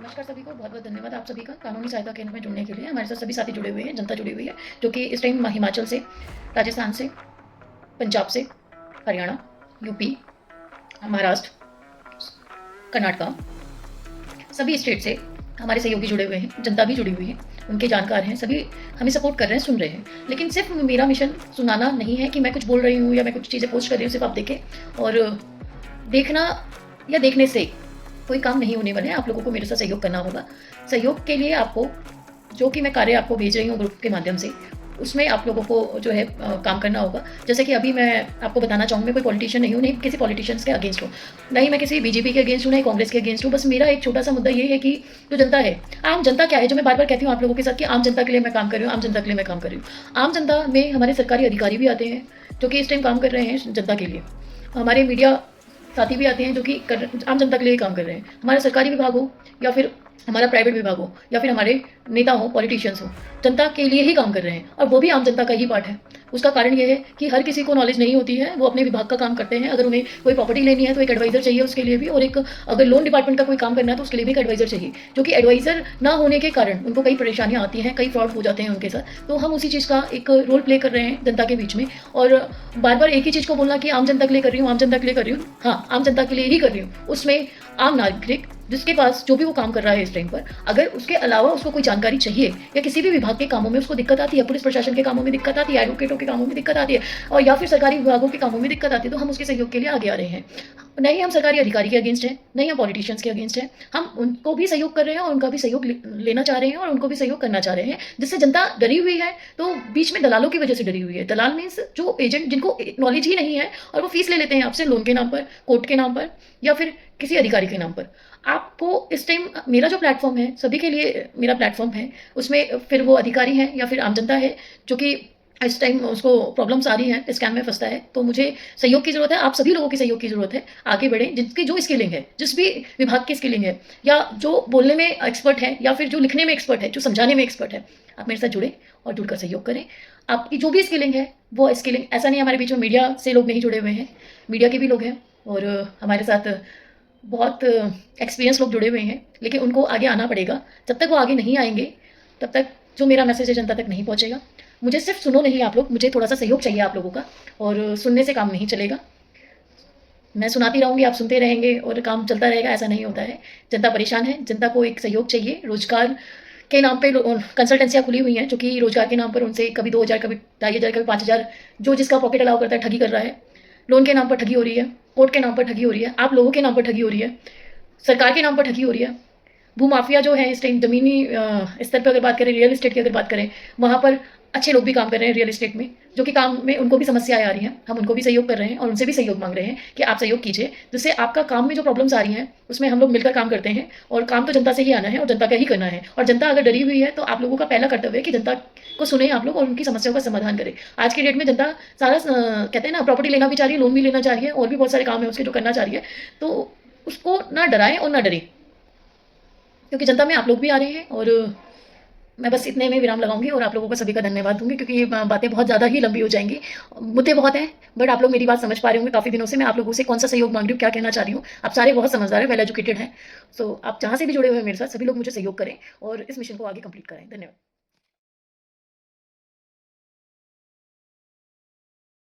नमस्कार सभी को, बहुत बहुत धन्यवाद आप सभी का कानूनी सहायता केंद्र में जुड़ने के लिए। हमारे साथ सभी साथी जुड़े हुए हैं, जनता जुड़ी हुई है, जो कि इस टाइम हिमाचल से, राजस्थान से, पंजाब से, हरियाणा, यूपी, महाराष्ट्र, कर्नाटका, सभी स्टेट से हमारे सहयोगी जुड़े हुए हैं, जनता भी जुड़ी हुई है, उनके जानकार हैं, सभी हमें सपोर्ट कर रहे हैं, सुन रहे हैं। लेकिन सिर्फ मेरा मिशन सुनाना नहीं है कि मैं कुछ बोल रही हूँ या मैं कुछ चीज़ें पोस्ट कर रही हूँ, सिर्फ आप देखें और देखना या देखने से कोई काम नहीं होने वाला है। आप लोगों को मेरे साथ सहयोग करना होगा। सहयोग के लिए आपको जो कि मैं कार्य आपको भेज रही हूँ ग्रुप के माध्यम से, उसमें आप लोगों को जो है काम करना होगा। जैसे कि अभी मैं आपको बताना चाहूँगी, मैं कोई पॉलिटिशियन नहीं हूँ, नहीं किसी पॉलिटिशियंस के अगेंस्ट हूँ, नहीं मैं किसी बीजेपी के अगेंस्ट हूँ, नहीं कांग्रेस के अगेंस्ट हूँ। बस मेरा एक छोटा सा मुद्दा ये है कि जो जनता है, आम जनता क्या है, जो मैं बार बार कहती हूँ आप लोगों के साथ कि आम जनता के लिए मैं काम कर रही हूँ, आम जनता के लिए मैं काम कर रही हूँ। आम जनता में हमारे सरकारी अधिकारी भी आते हैं जो कि इस टाइम काम कर रहे हैं जनता के लिए। हमारे मीडिया साथी भी आते हैं जो कि आम जनता के लिए काम कर रहे हैं। हमारा सरकारी विभाग हो या फिर हमारा प्राइवेट विभाग हो या फिर हमारे नेता हो, पॉलिटिशियंस हो, जनता के लिए ही काम कर रहे हैं और वो भी आम जनता का ही पार्ट है। उसका कारण ये है कि हर किसी को नॉलेज नहीं होती है, वो अपने विभाग का काम करते हैं। अगर उन्हें कोई प्रॉपर्टी लेनी है तो एक एडवाइजर चाहिए उसके लिए भी, और एक अगर लोन डिपार्टमेंट का कोई काम करना है तो उसके लिए भी एक एडवाइजर चाहिए, जो कि एडवाइजर ना होने के कारण उनको कई परेशानियां आती हैं, कई फ्रॉड हो जाते हैं उनके साथ। तो हम उसी चीज़ का एक रोल प्ले कर रहे हैं जनता के बीच में, और बार बार एक ही चीज़ को बोलना कि आम जनता के लिए कर रही हूँ, आम जनता के लिए कर रही हूँ, हाँ आम जनता के लिए ही कर रही हूँ। उसमें आम नागरिक जिसके पास जो भी वो काम कर रहा है इस टाइम पर, अगर उसके अलावा उसको कोई जानकारी चाहिए या किसी भी विभाग के कामों में उसको दिक्कत आती है, पुलिस प्रशासन के कामों में दिक्कत आती है, एडवोकेटों के कामों में दिक्कत आती है, और या फिर सरकारी विभागों के कामों में दिक्कत आती है, तो हम उसके सहयोग के लिए आगे आ रहे हैं। नहीं हम सरकारी अधिकारी के अगेंस्ट हैं, नहीं हम पॉलिटिशियंस के अगेंस्ट हैं, हम उनको भी सहयोग कर रहे हैं और उनका भी सहयोग लेना चाह रहे हैं और उनको भी सहयोग करना चाह रहे हैं। जिससे जनता डरी हुई है, तो बीच में दलालों की वजह से डरी हुई है। दलाल मीन्स जो एजेंट जिनको नॉलेज ही नहीं है और वो फीस ले लेते हैं आपसे लोन के नाम पर, कोर्ट के नाम पर या फिर किसी अधिकारी के नाम पर। आपको इस टाइम मेरा जो प्लेटफॉर्म है, सभी के लिए मेरा प्लेटफॉर्म है, उसमें फिर वो अधिकारी हैं या फिर आम जनता है जो कि इस टाइम उसको प्रॉब्लम्स आ रही हैं, स्कैम में फंसता है, तो मुझे सहयोग की ज़रूरत है, आप सभी लोगों की सहयोग की ज़रूरत है। आगे बढ़ें, जिनकी जो स्किलिंग है, जिस भी विभाग की स्किलिंग है, या जो बोलने में एक्सपर्ट है या फिर जो लिखने में एक्सपर्ट है, जो समझाने में एक्सपर्ट है, आप मेरे साथ जुड़ें और जुड़कर सहयोग करें। आपकी जो भी स्किलिंग है वो स्किलिंग, ऐसा नहीं हमारे बीच में मीडिया से लोग नहीं जुड़े हुए हैं, मीडिया के भी लोग हैं और हमारे साथ बहुत एक्सपीरियंस लोग जुड़े हुए हैं, लेकिन उनको आगे आना पड़ेगा। जब तक वो आगे नहीं आएंगे तब तक जो मेरा मैसेज है जनता तक नहीं पहुंचेगा। मुझे सिर्फ सुनो नहीं आप लोग, मुझे थोड़ा सा सहयोग चाहिए आप लोगों का, और सुनने से काम नहीं चलेगा। मैं सुनाती रहूँगी, आप सुनते रहेंगे और काम चलता रहेगा, ऐसा नहीं होता है। जनता परेशान है, जनता को एक सहयोग चाहिए। रोजगार के नाम पे कंसल्टेंसियाँ खुली हुई हैं, जो कि रोजगार के नाम पर उनसे कभी 2,000, कभी 2,500, कभी 5,000, जो जिसका पॉकेट अलाउ करता है ठगी कर रहा है। लोन के नाम पर ठगी हो रही है, कोर्ट के नाम पर ठगी हो रही है, आप लोगों के नाम पर ठगी हो रही है, सरकार के नाम पर ठगी हो रही है। भूमाफिया जो है इस टाइम ज़मीनी स्तर पर अगर बात करें, रियल एस्टेट की अगर बात करें, वहाँ पर अच्छे लोग भी काम कर रहे हैं रियल एस्टेट में, जो कि काम में उनको भी समस्याएं आ रही हैं। हम उनको भी सहयोग कर रहे हैं और उनसे भी सहयोग मांग रहे हैं कि आप सहयोग कीजिए, जिससे आपका काम में जो प्रॉब्लम्स आ रही हैं उसमें हम लोग मिलकर काम करते हैं, और काम तो जनता से ही आना है और जनता का ही करना है। और जनता अगर डरी हुई है तो आप लोगों का पहला कर्तव्य है कि जनता को सुने आप लोग और उनकी समस्याओं का समाधान करें। आज की डेट में जनता सारा कहते हैं ना, प्रॉपर्टी लेना भी चाह रही है, लोन भी लेना चाह रही है, और भी बहुत सारे काम है उसके जो करना चाह रही है। तो उसको ना डराएं और ना डरे, क्योंकि जनता में आप लोग भी आ रहे हैं। और मैं बस इतने में विराम लगाऊंगी और आप लोगों को सभी का धन्यवाद दूंगी, क्योंकि ये बातें बहुत ज़्यादा ही लंबी हो जाएंगी, मुद्दे बहुत हैं, बट आप लोग मेरी बात समझ पा रहे होंगे। काफ़ी दिनों से मैं आप लोगों से कौन सा सहयोग मांग रही हूँ, क्या कहना चाह रही हूँ। आप सारे बहुत समझदार हैं, वेल एजुकेटेड हैं। सो आप जहाँ से भी जुड़े हुए हैं मेरे साथ, सभी लोग मुझे सहयोग करें और इस मिशन को आगे कंप्लीट करें। धन्यवाद।